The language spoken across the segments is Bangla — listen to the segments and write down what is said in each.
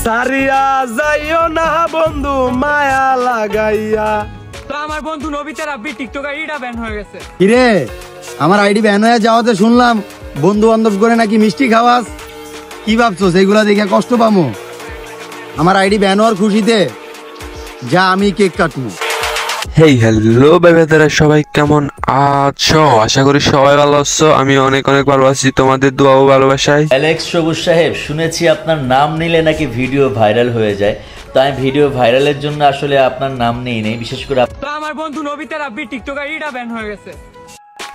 সারিয়া যাইও না বন্ধু মায়া লাগাইয়া। তো আমার বন্ধু নবিতা রাব্বি টিকটক আইডিটা ব্যান হয়ে গেছে। কিরে আমার আইডি ব্যান হয়ে যাওয়াতে শুনলাম বন্ধু বান্ধব করে নাকি মিষ্টি খাওয়াস, কি ভাবছো সেগুলা দেখে কষ্ট পামো? আমার আইডি ব্যান হওয়ার খুশিতে যা আমি কেক কাটবো। হেই হ্যালো ভাইরা, সবাই কেমন আছো? আশা করি সবাই ভালো আছো। আমি অনেক অনেক ভালো আছি, তোমাদের দোয়া ও ভালোবাসায়। অ্যালেক্স সবুজ সাহেব, শুনেছি আপনার নাম নিলে নাকি ভিডিও ভাইরাল হয়ে যায়। তো আমি ভিডিও ভাইরালের জন্য আসলে আপনার নাম নেই, বিশেষ করে তো আমার বন্ধু নবিতা রাব্বি টিকটক আইডিটা ব্যান হয়ে গেছে।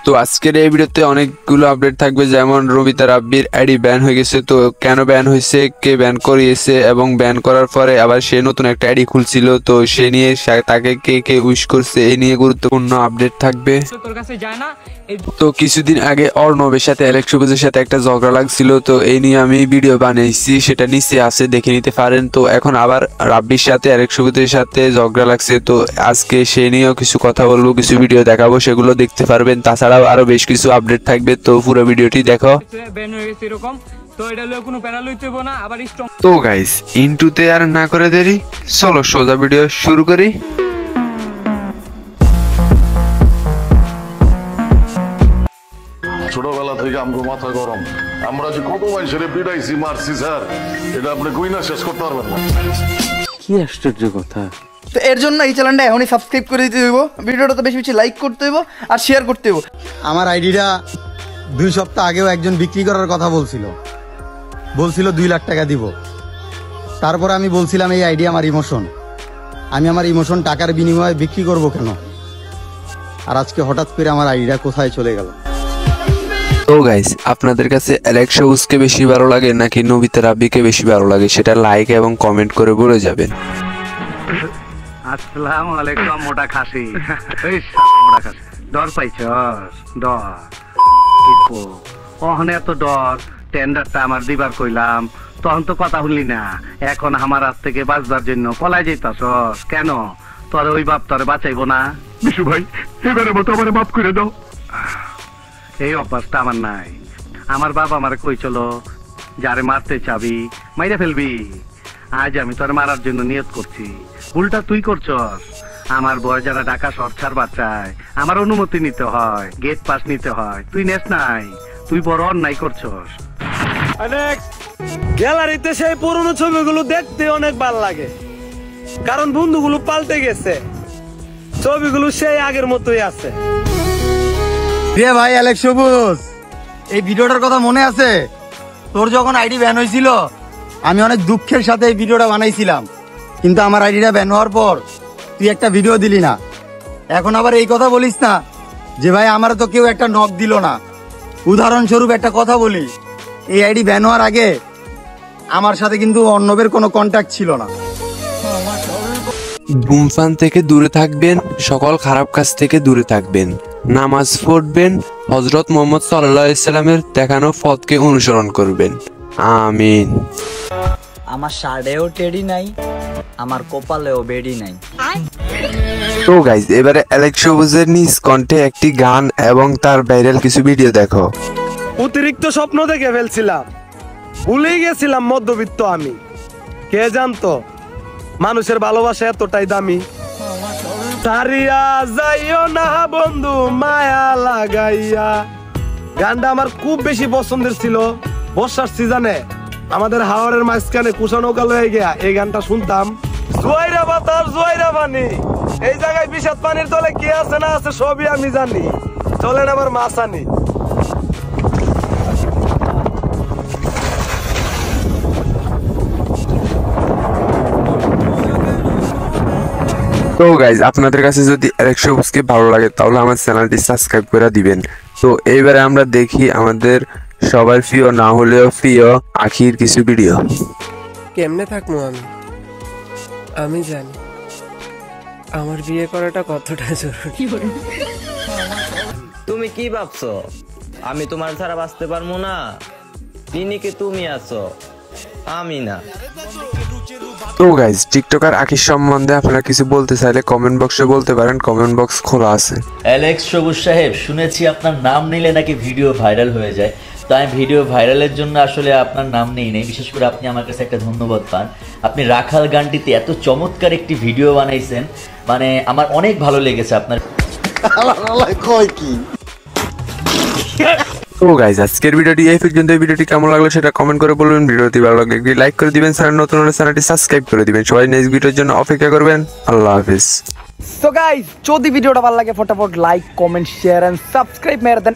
তো আজকের এই ভিডিওতে অনেকগুলো আপডেট থাকবে, যেমন নবিতা রাব্বির আইডি ব্যান হয়ে গেছে, তো কেন ব্যান হয়েছে, কে ব্যান করিয়েছে, এবং ব্যান করার পরে আবার সে নতুন একটা আইডি খুলছিল, তো সে নিয়ে তাকে কে কে উইশ করছে, এই নিয়ে গুরুত্বপূর্ণ আপডেট থাকবে। তোর কাছে যায় না। তো কিছুদিন আগে অর্ণবের সাথে অ্যালেক্স সবুজের সাথে একটা ঝগড়া লাগছিল, তো এই নিয়ে আমি ভিডিও বানিয়েছি, সেটা নিচে আছে, দেখে নিতে পারেন। তো এখন আবার রাব্বির সাথে অ্যালেক্স সবুজের সাথে ঝগড়া লাগছে, তো আজকে সে নিয়েও কিছু কথা বলবো, কিছু ভিডিও দেখাবো, সেগুলো দেখতে পারবেন। তাছাড়াও আরো বেশ কিছু আপডেট থাকবে, তো পুরো ভিডিওটি দেখো। ব্যান হয়ে গেছে এরকম, তো এটা লয়ে কোনো প্যারা লইতে হবে না। আবার স্ট্রং। তো গাইস, ইন্টুতে আর না করে দেরি, চলো সোজা ভিডিও শুরু করি। ছোটবেলা থেকে আমগো মাথা গরম, আমরা যে কত মানুষের পিটাইছি মারছি স্যার, এটা আপনি কইনা শেষ করতে পারবেন না। কি আশ্চর্য কথা! তো এর জন্য এই চ্যানেলটা এখনই সাবস্ক্রাইব করে দিতে হইব, ভিডিওটা তো বেশি বেশি লাইক করতে হইব আর শেয়ার করতে হইব। আমার আইডিটা 2 সপ্তাহ আগেও একজন বিক্রি করার কথা বলছিল 2 লাখ টাকা দিব। তারপর আমি বলছিলাম এই আইডি আমার ইমোশন, আমি আমার ইমোশন টাকার বিনিময়ে বিক্রি করব কেন? আর আজকে হঠাৎ করে আমার আইডিটা কোথায় চলে গেল? তো গাইস, আপনাদের কাছে অ্যালেক্স সবুজকে বেশি ভালো লাগে নাকি নবিতা রাব্বিকে বেশি ভালো লাগে, সেটা লাইক এবং কমেন্ট করে বলে যাবেন। আসসালামু আলাইকুম মোটা খাসি। এই মোটা খাসি ডর পাইছস? ডর কিপো ওখানে এত ডর, টেন্ডারটা আমার দিবার কইলাম, তখন তো কথা শুনলি না। এখন আমার হাত থেকে বাঁচবার জন্য পলাই যাইতাছস কেন? তোর ওই বাপ তোরে বাঁচাইবো না? বিশু ভাই, এবারে মতো আমার মাফ করে দাও। এই অভ্যাসটা আমার নাই। আমার বাবা আমার কই চলো, যারে মারতে চাবি মাইরা ফেলবি। আজ আমি তোর মারার জন্য নিয়ত করছি, উল্টা তুই করছস। আমার বয় যারা ঢাকা শহর ছাড়বার চায়, আমার অনুমতি নিতে হয়, গেট পাস নিতে হয়, তুই নেস নাই। তুই বড় অন্যায় করছস। অ্যালেক্স, গ্যালারিতে সেই পুরনো ছবিগুলো দেখতে অনেক ভালো লাগে, কারণ বন্ধুগুলো পাল্টে গেছে, ছবিগুলো সেই আগের মতোই আছে। রে ভাই অ্যালেক্স সবুজ, এই ভিডিওটার কথা মনে আছে? তোর যখন আইডি ব্যান হয়েছিল আমি অনেক দুঃখের সাথে এই ভিডিওটা বানাইছিলাম, কিন্তু আমার আইডিটা ব্যান হওয়ার পর তুই একটা ভিডিও দিলি না। এখন আবার এই কথা বলিস না যে ভাই আমার তো কেউ একটা নক দিল না। উদাহরণস্বরূপ একটা কথা বলি, এই আইডি ব্যান হওয়ার আগে আমার সাথে কিন্তু অর্ণবের কোনো কন্ট্যাক্ট ছিল না। ধূমপান থেকে দূরে থাকবেন, সকল খারাপ কাজ থেকে দূরে থাকবেন, নামাজ পড়বেন, হযরত মুহাম্মদ সাল্লাল্লাহু আলাইহি সাল্লামের দেখানো পথকে অনুসরণ করবেন। আমিন। আমার শাড়েও টেডি নাই, আমার কপালেও বেডি নাই। তো গাইজ, এবারে অ্যালেক্স সবুজের নিজ কণ্ঠে একটি গান এবং তার ভাইরাল কিছু ভিডিও দেখো। অতিরিক্ত স্বপ্ন দেখে ফেলছিলাম, ভুলেই গেছিলাম মধ্যবিত্ত আমি। কে জানতো মানুষের ভালোবাসা এতটাই দামি। সারিয়া যাইও না বন্ধু মায়া লাগাইয়া, গানটা আমার খুব বেশি পছন্দের ছিল। বর্ষার সিজনে আমাদের হাওরের মাঝখানে কুষানৌকা লয়ে গিয়া এই গানটা শুনতাম। জোয়াইরা বাতাস জোয়াইরা পানি, এই জায়গায় বিষাদ পানির তলে কি আছে না আছে সবই আমি জানি, চলেন আবার মাছ আনি। তো গাইজ, আপনাদের কাছে যদি অ্যালেক্স সবুজকে ভালো লাগে তাহলে আমার চ্যানেলটি সাবস্ক্রাইব করে দিবেন। তো এইবারে আমরা দেখি আমাদের সবার প্রিয় না হলেও প্রিয় আখির কিছু ভিডিও। কেমনে থাকবো আমি জানি আমার বিয়ে করাটা কতটা জরুরি। তুমি কি ভাবছো আমি তোমার ছাড়া বাঁচতে পারবো না? ক্লিনিকে তুমি আছো, আমি না। তো গাইজ, টিকটকার আখির সম্বন্ধে আপনারা কিছু বলতে চাইলে কমেন্ট বক্সে বলতে পারেন, কমেন্ট বক্স খোলা আছে। অ্যালেক্স সবুজ সাহেব, শুনেছি আপনার নাম নিলে নাকি ভিডিও ভাইরাল হয়ে যায়। তো আমি ভিডিও ভাইরালের জন্য আসলে আপনার নাম নেই নাই, বিশেষ করে আপনি আমার কাছে একটা ধন্যবাদ পান। আপনি রাখাল গানটিতে এত চমৎকার একটি ভিডিও বানাইছেন, মানে আমার অনেক ভালো লেগেছে আপনার। তো গাইজ আজকের ভিডিওটি এই পর্যন্ত। এই ভিডিওটি কেমন লাগলো সেটা কমেন্ট করে বলবেন। ভিডিওটি ভালো লাগলে একটি লাইক করে দিবেন, চ্যানেল নতুন হলে চ্যানেলটি সাবস্ক্রাইব করে দিবেন। সবাই নেক্সট ভিডিওর জন্য অপেক্ষা করবেন। আল্লাহ হাফিজ। সো গাইস, যদি ভিডিওটা ভালো লাগে ফটাফট like, comment, share and subscribe মেরে দেন।